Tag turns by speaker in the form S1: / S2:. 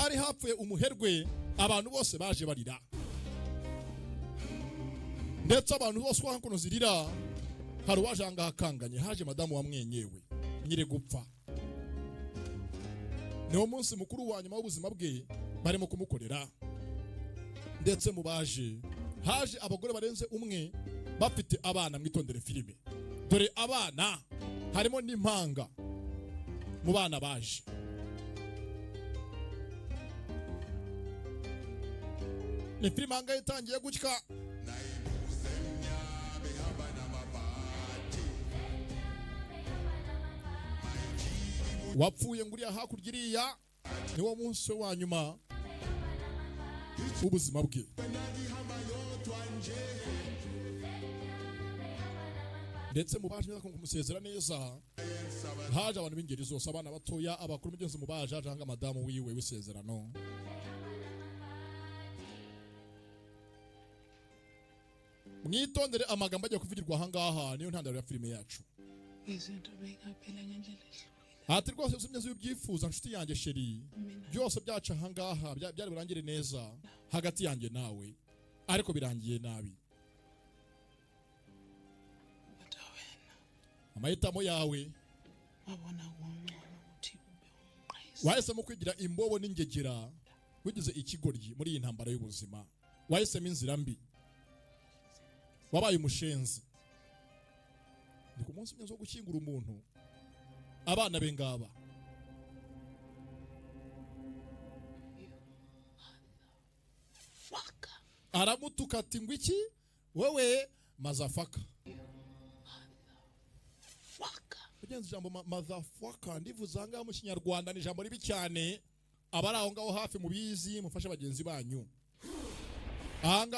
S1: hari hapfuye umuherwe, abantu bose baje barira, ndetse abantu bose kwa nkono zirira, hari uwajanga hakanganye, haje madamu wa mwenyewe nyire gupfa. Niwo munsi mukuru wa nyuma w'ubuzima bwe barimo kumukorera, ndetse mubaje haje abagore barenze umwe bafite abana. Mwitondere filime, dore abana harimo n'impanga mu bana baje. Ni filime hanga itangiye gutya, wapfuye nguriya hakurya iriya. Niwo munsi wa nyuma w'ubuzima bwe. Ndetse mubaje neza kumusezera neza, haje abantu b'ingeri zose, abana batoya, abakuru, mugenzi mubaje haje hanga madamu wiwe w'isezerano. Mwitondere amagambo agiye kuvugirwa ahangaha, niyo ntandaro ya filime yacu. Ati rwose usimye y'ubyifuza nshuti yanjye sheri, byose byaca ahangaha byari burangire neza hagati yanjye nawe, ariko birangiye nabi. Amahitamo yawe wahisemo kwigira imbobo n'ingegera, wigize ikigoryi muri iyi ntambara y'ubuzima. Wahisemo inzira mbi, wabaye umushenzi. Ni ku munsi mwiza wo gushyingura umuntu, abana be ngaba. Aramutuka ati ngo iki wowe mazafaka. Ugenze ijambo mazafaka ndivuze ahangaha mu Kinyarwanda ni ijambo ribi cyane. Abari aho ngaho hafi mubizi, mufashe bagenzi banyu. Ahanga